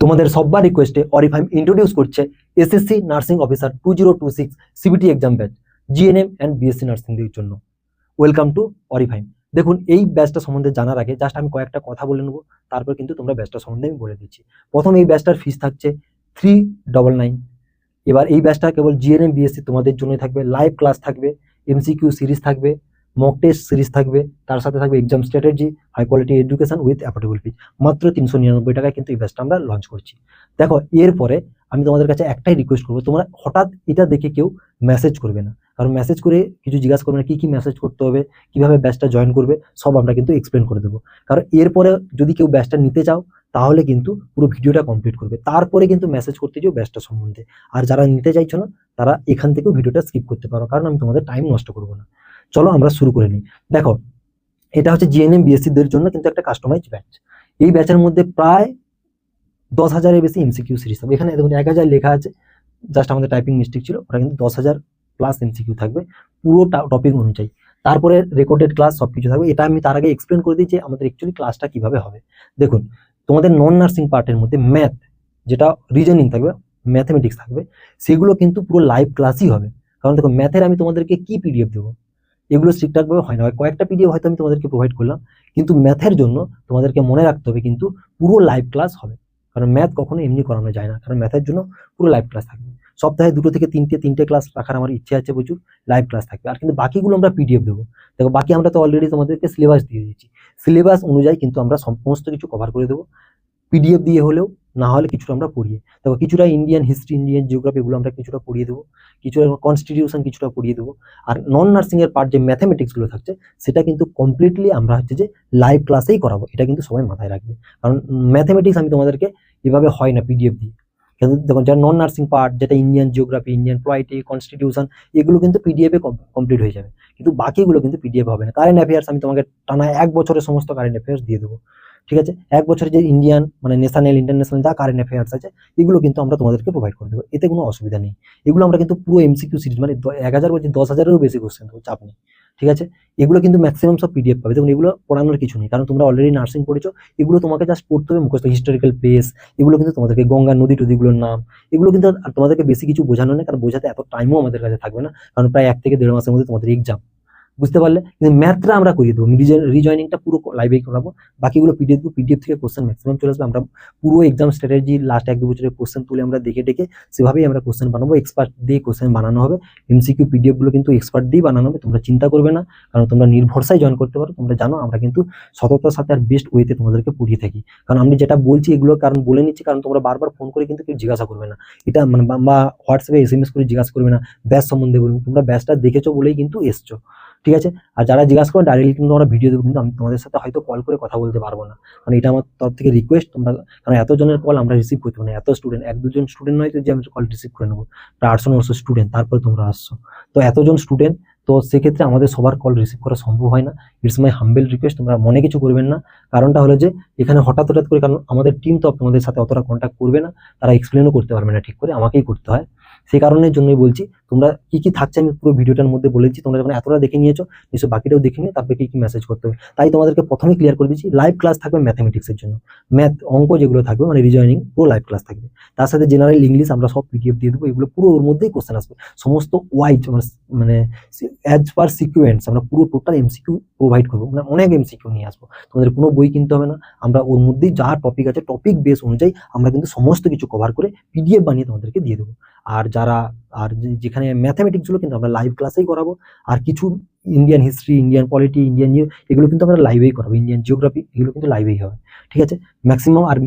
তোমাদের সবার রিকোয়েস্টে অরিফাইম ইন্ট্রোডিউস করছে SSC nursing officer 2026 CBT exam batch GNM and BSc nursing এর জন্য। ওয়েলকাম টু অরিফাইম। দেখুন, এই ব্যাচটা সম্বন্ধে জানার আগে জাস্ট আমি কয়েকটা কথা বলে নেবো, তারপর কিন্তু তোমরা ব্যাচটা সম্বন্ধে আমি বলে দিচ্ছি। প্রথম, এই ব্যাচটার ফিস থাকছে 399। এবার এই ব্যাচটা কেবল জিএনএম বিএসসি তোমাদের জন্যই থাকবে। লাইভ ক্লাস থাকবে, এমসিকিউ সিরিজ থাকবে, মক টেস্ট সিরিজ থাকবে, তার সাথে থাকবে exam strategy, high quality education with affordable fees. মাত্র 399 টাকায় কিন্তু এই ব্যাচটা আমরা লঞ্চ করছি। দেখো, এরপরে আমি তোমাদের কাছে একটাই রিকোয়েস্ট করবো, তোমরা হঠাৎ এটা দেখে কেউ মেসেজ করবে না, কারণ মেসেজ করে কিছু জিজ্ঞাসা করবে না, কি মেসেজ করতে হবে, কিভাবে ব্যাচটা জয়েন করবে, সব আমরা কিন্তু এক্সপ্লেন করে দেবো। কারণ এরপরে যদি কেউ ব্যাচটা নিতে চাও তাহলে কিন্তু পুরো ভিডিওটা কমপ্লিট করবে, তারপরে কিন্তু মেসেজ করতে চাও ব্যাচটা সম্বন্ধে। আর যারা নিতে চাইছো না তারা এখান থেকেও ভিডিওটা স্কিপ করতে পারো, কারণ আমি তোমাদের টাইম নষ্ট করবো না। চলো আমরা শুরু করে নিই। দেখো, এটা হচ্ছে জিএনএম বিএসসি দের জন্য কিন্তু একটা কাস্টমাইজ ব্যাচ। এই ব্যাচের মধ্যে প্রায় 10,000-এর বেশি এমসিকিউ সিরিজ হবে। এখানে দেখুন 1,000 লেখা আছে, জাস্ট আমাদের টাইপিং মিস্টেক ছিল, ওটা কিন্তু 10,000 প্লাস এমসিকিউ থাকবে পুরো টপিক অনুযায়ী। তারপরে রেকর্ডেড ক্লাস সবকিছু থাকবে। এটা আমি তার আগে এক্সপ্লেন করে দিই যে আমাদের অ্যাকচুয়ালি ক্লাসটা কিভাবে হবে। দেখুন, তোমাদের নন নার্সিং পার্টের মধ্যে ম্যাথ, যেটা রিজনিং থাকবে, ম্যাথমেটিক্স থাকবে, সেগুলো কিন্তু পুরো লাইভ ক্লাসই হবে। কারণ দেখো, ম্যাথের আমি তোমাদেরকে কি পিডিএফ দেবো, এগুলো ঠিকঠাকভাবে হয় না। কয়েকটা পিডিএফ হয়তো আমি তোমাদেরকে প্রোভাইড করলাম, কিন্তু ম্যাথের জন্য তোমাদেরকে মনে রাখতে হবে কিন্তু পুরো লাইভ ক্লাস হবে। কারণ ম্যাথ কখনো এমনি করানো যায় না, কারণ ম্যাথের জন্য পুরো লাইভ ক্লাস থাকবে। সপ্তাহে 2 থেকে 3টে ক্লাস রাখার আমার ইচ্ছে আছে, প্রচুর লাইভ ক্লাস থাকবে। আর কিন্তু বাকিগুলো আমরা পিডিএফ দেবো। দেখো, বাকি আমরা তো অলরেডি তোমাদেরকে সিলেবাস দিয়ে দিয়েছি, সিলেবাস অনুযায়ী কিন্তু আমরা সমস্ত কিছু কভার করে দেবো, পিডিএফ দিয়ে হলেও, না হলে কিছুটা আমরা পড়িয়ে। দেখো, কিছুটা ইন্ডিয়ান হিস্ট্রি, ইন্ডিয়ান জিওগ্রাফি, এগুলো আমরা কিছুটা পড়িয়ে দেবো, কিছুটা কনস্টিটিউশন কিছুটা পড়িয়ে দেবো। আর নন নার্সিং এর পার্ট যে ম্যাথামেটিক্স গুলো থাকছে, সেটা কিন্তু কমপ্লিটলি আমরা হচ্ছে যে লাইভ ক্লাসেই করাবো। এটা কিন্তু সবাই মাথায় রাখবে, কারণ ম্যাথামেটিক্স আমি তোমাদেরকে এভাবে হয় না পিডিএফ দিয়ে। কিন্তু দেখুন, যারা নন নার্সিং পার্ট, যেটা Indian geography, Indian polity, constitution, এগুলো কিন্তু পিডিএফ এ কমপ্লিট হয়ে যাবে, কিন্তু বাকিগুলো কিন্তু পিডিএফ হবে না। কারেন্ট অ্যাফেয়ার্স আমি তোমাকে টানা 1 বছরের সমস্ত কারেন্ট অ্যাফেয়ার্স দিয়ে দেবো। ঠিক আছে, 1 বছরে যে ইন্ডিয়ান মানে ন্যাশনাল ইন্টারন্যাশনাল যা কারেন্ট অ্যাফেয়ার্স আছে, এগুলো কিন্তু আমরা তোমাদেরকে প্রোভাইড করে দেবো, এতে কোনো অসুবিধা নেই। এগুলো আমরা কিন্তু পুরো এমসিকিউ সিরিজ, মানে 1,000 বলছি 10,000-এরও বেশি কোশ্চেন দেবো, চাপ নেই। ঠিক আছে, এগুলো কিন্তু ম্যাক্সিমাম সব পিডিএফ পাবে। দেখুন, এগুলো পড়ানোর কিছু নেই, কারণ তোমরা অলরেডি নার্সিং পড়েছো। এগুলো তোমাকে জাস্ট পড়তে হবে, মুখস্থ হিস্টোরিক্যাল প্লেস, এগুলো কিন্তু তোমাদেরকে গঙ্গা নদী টদীগুলোর নাম, এগুলো কিন্তু আর তোমাদেরকে বেশি কিছু বোঝানো নেই, কারণ বোঝাতে এত টাইমও আমাদের কাছে থাকবে না, কারণ প্রায় 1 থেকে 1.5 মাসের মধ্যে তোমাদের এক্সাম। বুঝতে পারলে? কিন্তু ম্যাথটা আমরা করিয়ে দেবো, রিজয়নিংটা পুরো লাইভেই করাবো। বাকিগুলো পিডিএফ থেকে কোশ্চেন ম্যাক্সিমাম চলে আসবে। আমরা পুরো এক্সাম স্ট্র্যাটেজি লাস্ট 1-2 বছরের কোশ্চেন তুলে আমরা দেখে দেখে সেভাবেই আমরা কোশ্চেন বানাবো। এক্সপার্ট দিয়ে কোশ্চেন বানানো হবে। এমসিকিউ পিডিএফ গুলো কিন্তু এক্সপার্ট দিয়ে বানানো হবে, তোমরা চিন্তা করবে না, কারণ তোমরা নির্ভরসায় জয়েন করতে পারো। তোমরা জানো আমরা কিন্তু সততার সাথে আর বেস্ট ওয়েতে তোমাদেরকে পড়িয়ে থাকি। কারণ আমি যেটা বলছি এগুলো কারণ বলে নিচ্ছি, কারণ তোমরা বারবার ফোন করে কিন্তু কেউ জিজ্ঞাসা করবে না, এটা মানে বা হোয়াটসঅ্যাপে এসএমএস করে জিজ্ঞাসা করবে না ব্যাচ সম্বন্ধে বলুন, তোমরা ব্যাচটা দেখেছো বলেই কিন্তু এসছো। ঠিক আছে, আর যারা জিজ্ঞাসা করেন ডাইরেক্টলি কিন্তু আমরা ভিডিও দেবো, কিন্তু আমি তোমাদের সাথে হয়তো কল করে কথা বলতে পারবো না, কারণ এটা আমার তরফ থেকে রিকোয়েস্ট। তোমরা, কারণ এতজনের কল আমরা রিসিভ করতে পারি না, এত স্টুডেন্ট, 1-2 জন স্টুডেন্ট নয় তো যে আমি কল রিসিভ করে নেবো, প্রায় 800-900 স্টুডেন্ট, তারপরে তোমরা আসছো, তো এতজন স্টুডেন্ট, তো সেক্ষেত্রে আমাদের সবার কল রিসিভ করা সম্ভব হয় না। ইটস মাই হাম্বেল রিকোয়েস্ট, তোমরা মনে কিছু করবেন না। কারণটা হলো যে এখানে হঠাৎ করে, কারণ আমাদের টিম তো তোমাদের সাথে অতটা কন্ট্যাক্ট করবে না, তারা এক্সপ্লেনও করতে পারবে না ঠিক করে, আমাকেই করতে হয়। সেই কারণের জন্যই বলছি, তোমরা কি কি থাকছে আমি পুরো ভিডিওটার মধ্যে বলেছি, তোমরা যখন এতটা দেখে নিয়েছো নিশ্চয় বাকিটাও দেখে নিয়ে তারপরে কি কি মেসেজ করতে হবে। তাই তোমাদেরকে প্রথমেই ক্লিয়ার করে দিচ্ছি, লাইভ ক্লাস থাকবে ম্যাথমেটিক্সের জন্য, ম্যাথ অঙ্ক যেগুলো থাকবে মানে রিজয়নিং, পুরো লাইভ ক্লাস থাকবে। তার সাথে জেনারেল ইংলিশ আমরা সব পিডিএফ দিয়ে দেবো, এগুলো পুরো ওর মধ্যেই কোশ্চেন আসবে, সমস্ত ওয়াইজ মানে অ্যাজ পার সিকুয়েন্স আমরা পুরো টোটাল এমসিকিউ প্রোভাইড করবো, মানে অনেক এমসিকিউ নিয়ে আসবো। তোমাদের কোনো বই কিনতে হবে না, আমরা ওর মধ্যেই যা টপিক আছে টপিক বেস অনুযায়ী আমরা কিন্তু সমস্ত কিছু কভার করে পিডিএফ বানিয়ে তোমাদেরকে দিয়ে দেবো। আর যেখানে ম্যাথামেটিক্স গুলো কিন্তু আমরা লাইভ ক্লাসেই করাবো, আর কিছু Indian history, Indian polity, Indian এগুলো কিন্তু আমরা লাইভেই করাবো, ইন্ডিয়ান জিওগ্রাফি এগুলো কিন্তু লাইভেই হবে। ঠিক আছে,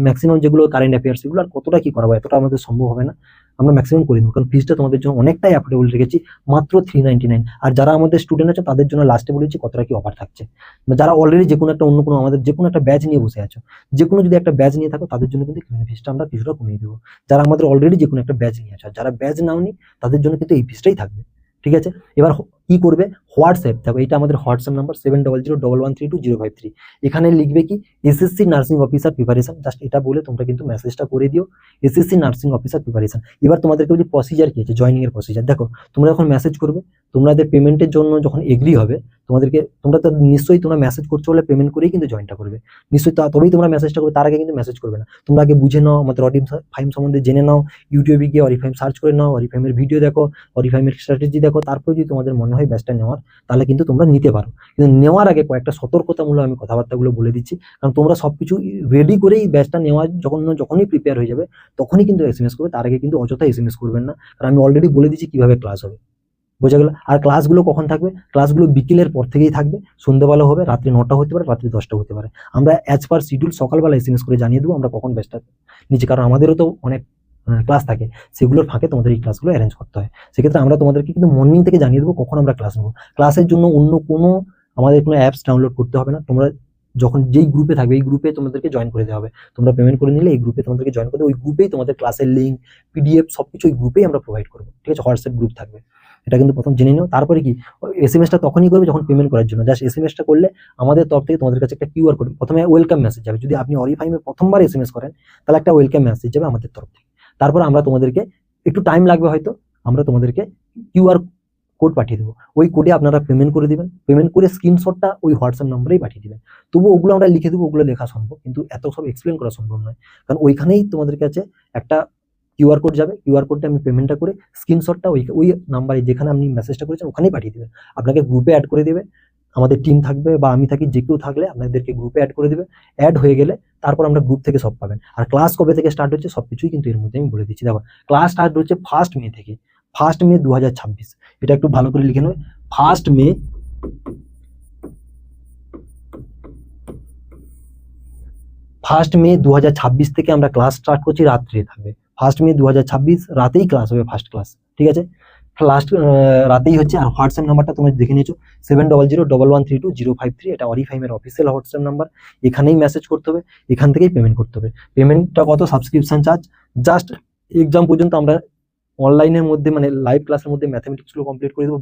ম্যাক্সিমাম যেগুলো কারেন্ট অ্যাফেয়ার্স এগুলো আর কতটা কি করাবো, এতটা আমাদের সম্ভব হবে না, আমরা ম্যাক্সিমাম করে দেবো, কারণ ফিজটা তোমাদের জন্য অনেকটাই অ্যাফোর্ডেবল রেখেছি, মাত্র 399। আর যারা আমাদের স্টুডেন্ট আছে তাদের জন্য লাস্টে বলেছি কতটা কি অফার থাকছে। যারা অলরেডি যে কোনো একটা অন্য কোনো আমাদের যে কোনো একটা ব্যাচ নিয়ে বসে আছো, যে কোনো যদি একটা ব্যাচ নিয়ে থাকো তাদের জন্য কিন্তু ফিজটা আমরা কিছুটা কমিয়ে দেবো। যারা আমাদের অলরেডি যে কোনো একটা ব্যাচ নিয়ে আছো, আর যারা ব্যাচ নাওনি তাদের জন্য কিন্তু এই ফিজটাই থাকবে। ঠিক আছে, এবার কি করবে, হোয়াটসঅ্যাপ, দেখো এটা আমাদের হোয়াটসঅ্যাপ নাম্বার 7001132053, এখানে লিখবে কি SSC nursing officer preparation, just এটা বলে তোমরা কিন্তু মেসেজটা করে দিও, এসএসসি নার্সিং অফিসার প্রিপারেশন। এবার তোমাদেরকে বলি প্রসিজার কি আছে, জয়েনিং এর প্রসিজার। দেখো তোমরা যখন মেসেজ করবে, তোমাদের পেমেন্টের জন্য যখন এগ্রি হবে, তোমরা তো নিশ্চয়ই তোমরা মেসেজ করছো বলে পেমেন্ট করেই কিন্তু জয়েনটা করবে, নিশ্চয়ই তবেই তোমরা মেসেজটা করবে, তার আগে কিন্তু মেসেজ করবে না। তোমরা আগে বুঝে নাও, আমাদের অরিফাইম সম্বন্ধে জেনে নাও, ইউটিউবে গিয়ে অরিফাইম সার্চ করে নাও, অরিফাইমের ভিডিও দেখো, অরিফাইমের স্ট্র্যাটেজি দেখো, তারপর যদি তোমাদের মনে হয় ব্যাচটা নেওয়ার, তাহলে কিন্তু তোমরা নিতে পারো। কিন্তু নেওয়ার আগে কয়েকটা সতর্কতামূলক আমি কথাবার্তাগুলো বলে দিচ্ছি, কারণ তোমরা সবকিছু রেডি করেই ব্যাচটা নেওয়ার যখনই প্রিপেয়ার হয়ে যাবে তখনই কিন্তু এসএমএস করবে, তার আগে কিন্তু অযথা এসএমএস করবেন না, কারণ আমি অলরেডি বলে দিচ্ছি কিভাবে ক্লাস হবে, বোঝা গেল। আর ক্লাসগুলো কখন থাকবে, ক্লাসগুলো বিকেলের পর থেকেই থাকবে, সন্ধ্যেবেলা হবে, রাত্রি 9টা হতে পারে, রাত্রি 10টা হতে পারে। আমরা অ্যাজ পার শিডিউল সকালবেলা এসএমএস করে জানিয়ে দেবো আমরা কখন ব্যাচটা নিচ্ছি, কারণ আমাদেরও তো অনেক ক্লাস থাকে, সেগুলোর ফাঁকে তোমাদের এই ক্লাসগুলো অ্যারেঞ্জ করতে হয়। সেক্ষেত্রে আমরা তোমাদেরকে কিন্তু মর্নিং থেকে জানিয়ে দেবো কখন আমরা ক্লাস নেবো। ক্লাসের জন্য অন্য কোনো আমাদের কোনো অ্যাপস ডাউনলোড করতে হবে না, তোমরা যখন যেই গ্রুপে থাকবে এই গ্রুপে তোমাদেরকে জয়েন করে দেওয়া হবে, তোমরা পেমেন্ট করে নিলে এই গ্রুপে তোমাদেরকে জয়েন করে, ওই গ্রুপেই তোমাদের ক্লাসের লিঙ্ক, পিডিএফ সবকিছু ওই গ্রুপেই আমরা প্রোভাইড করবো, ঠিক আছে। হোয়াটসঅ্যাপ গ্রুপ থাকবে, এটা কিন্তু প্রথম জেনে নিও। তারপরে কি, এসএমএসটা তখনই করবে যখন পেমেন্ট করার জন্য, জাস্ট এসএমএসটা করলে আমাদের তরফ থেকে তোমাদের কাছে একটা কিউআর কোড, প্রথমে ওয়েলকাম মেসেজ যাবে, যদি আপনি অরিফাইমে প্রথমবার এসএমএস করেন তাহলে একটা ওয়েলকাম মেসেজ যাবে আমাদের তরফ থেকে। তারপর আমরা তোমাদেরকে, একটু টাইম লাগবে হয়তো, আমরা তোমাদেরকে কিউআর কোড পাঠিয়ে দেবো, ওই কোডে আপনারা পেমেন্ট করে দিবেন, পেমেন্ট করে স্ক্রিনশটটা ওই হোয়াটসঅ্যাপ নম্বরেই পাঠিয়ে দিবেন। তবু ওগুলো আমরা লিখে দেবো, ওগুলো লেখা সম্ভব, কিন্তু এত সব এক্সপ্লেন করা সম্ভব নয়, কারণ ওইখানেই তোমাদের কাছে একটা কিউআর কোড যাবে, কিউআর কোডটা আমি পেমেন্টটা করে স্ক্রিনশটটা ওই নাম্বারে যেখানে আপনি মেসেজটা করেছেন ওখানেই পাঠিয়ে দেবেন, আপনাকে গ্রুপে অ্যাড করে দেবে, আমাদের টিম থাকবে বা আমি থাকি, যে কেউ থাকলে আপনাদেরকে গ্রুপে অ্যাড করে দেবে। অ্যাড হয়ে গেলে তারপর আমরা গ্রুপ থেকে সব পাবেন। আর ক্লাস কবে থেকে স্টার্ট হচ্ছে সবকিছুই কিন্তু এর মধ্যে আমি বলে দিচ্ছি। দেখো ক্লাস স্টার্ট হচ্ছে 1 মে থেকে, 1 মে 2026, এটা একটু ভালো করে লিখে নেবে, 1 মে 2026 থেকে আমরা ক্লাস স্টার্ট করছি, রাত্রে থাকবে। 1 মে 2026 রাতেই ক্লাস হবে, ফার্স্ট ক্লাস, ঠিক আছে, লাস্ট রাতেই হচ্ছে। আর হোয়াটসঅ্যাপ নাম্বারটা তোমরা দেখে নিয়েছো, 7001132053, এটা অরিফাইমের অফিসিয়াল হোয়াটসঅ্যাপ নাম্বার, এখানেই মেসেজ করতে হবে, এখান থেকেই পেমেন্ট করতে হবে। পেমেন্টটা কত, সাবস্ক্রিপশন চার্জ, জাস্ট এক্সাম পর্যন্ত আমরা অনলাইনের মধ্যে মানে লাইভ ক্লাসের মধ্যে ম্যাথামেটিক্সগুলো কমপ্লিট করে দেবো,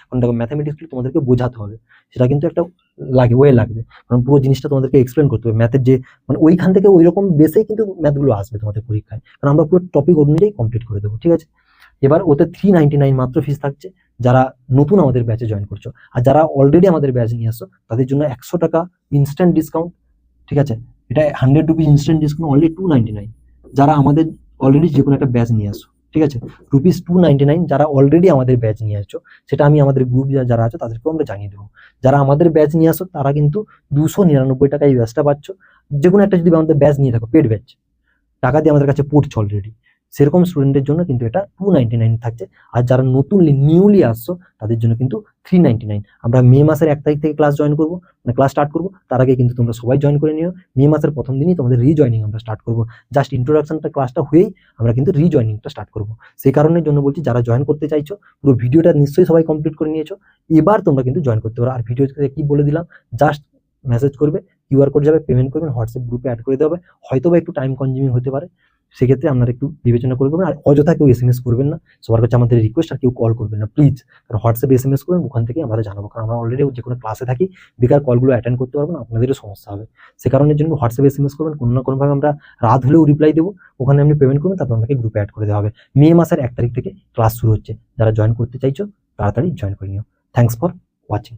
কারণ দেখো ম্যাথামেটিক্সগুলো তোমাদেরকে বোঝাতে হবে, সেটা কিন্তু একটা লাগবে, কারণ পুরো জিনিসটা তোমাদেরকে এক্সপ্লেন করতে হবে, ম্যাথের যে মানে ওইখান থেকে ওই রকম বেসেই কিন্তু ম্যাথগুলো আসবে তোমাদের পরীক্ষায়, কারণ আমরা পুরো টপিক অনুযায়ী কমপ্লিট করে দেবো, ঠিক আছে। এবার ওতে 399 মাত্র ফিস থাকছে যারা নতুন আমাদের ব্যাচে জয়েন করছো, আর যারা অলরেডি আমাদের ব্যাচ নিয়ে আসছো তাদের জন্য 100 টাকা ইনস্ট্যান্ট ডিসকাউন্ট, ঠিক আছে, এটা 100 রুপিস ইনস্ট্যান্ট ডিসকাউন্ট, অনলি 299 যারা আমাদের অলরেডি যে কোনো একটা ব্যাচ নিয়ে আসছো, ঠিক আছে, রুপিস 299 যারা অলরেডি আমাদের ব্যাচ নিয়ে আসছো, সেটা আমি আমাদের গ্রুপ যারা আছে তাদেরকেও আমরা জানিয়ে দেবো। যারা আমাদের ব্যাচ নিয়ে আসো তারা কিন্তু 299 টাকা এই ব্যাচটা পাচ্ছ। যে কোনো একটা যদি আমাদের ব্যাচ নিয়ে থাকো, পেড ব্যাচ, টাকা দিয়ে আমাদের কাছে পড়ছো অলরেডি, সেরকম স্টুডেন্টের জন্য কিন্তু এটা 299 থাকছে। আর যারা নতুন নিউলি আসছো তাদের জন্য কিন্তু 399। আমরা মে মাসের 1 তারিখ থেকে ক্লাস জয়েন করবো, মানে ক্লাস স্টার্ট করবো, তার আগে কিন্তু তোমরা সবাই জয়েন করে নিও। মে মাসের প্রথম দিনই তোমাদের রিজয়নিং আমরা স্টার্ট করবো, জাস্ট ইন্ট্রোডাকশনটা ক্লাসটা হয়েই আমরা কিন্তু রিজয়নিংটা স্টার্ট করবো। সেই কারণের জন্য বলছি, যারা জয়েন করতে চাইছো পুরো ভিডিওটা নিশ্চয়ই সবাই কমপ্লিট করে নিয়েছো, এবার তোমরা কিন্তু জয়েন করতে পারো। আর ভিডিওতে কি বলে দিলাম, জাস্ট মেসেজ করবে, কিউআর কোড যাবে, পেমেন্ট করবেন, হোয়াটসঅ্যাপ গ্রুপে অ্যাড করে দেওয়া হবে, হয়তো বা একটু টাইম কনজিউমিং হতে পারে, সেক্ষেত্রে আপনারা একটু বিবেচনা করবেন। আর অযথা কেউ এসএমএস করবেন না, সবার কাছে আমাদের রিকোয়েস্ট, আর কেউ কল করবেন না প্লিজ, কারণ হোয়াটসঅ্যাপে এসএমএস করবেন, ওখান থেকে আমরা জানাবো, কারণ আমরা অলরেডি যে কোনো ক্লাসে থাকি, বেকার কলগুলো অ্যাটেন্ড করতে পারবো না, আপনাদেরও সমস্যা হবে। সে কারণের জন্য হোয়াটসঅ্যাপে এসএমএস করবেন, কোনো না কোনোভাবে আমরা রাত হলেও রিপ্লাই দেবো, ওখানে আপনি পেমেন্ট করবেন, তারপর আপনাকে গ্রুপে অ্যাড করে দেওয়া হবে। মে মাসের 1 তারিখ থেকে ক্লাস শুরু হচ্ছে, যারা জয়েন করতে চাইছো তাড়াতাড়ি জয়েন করে নিও। Thanks for watching.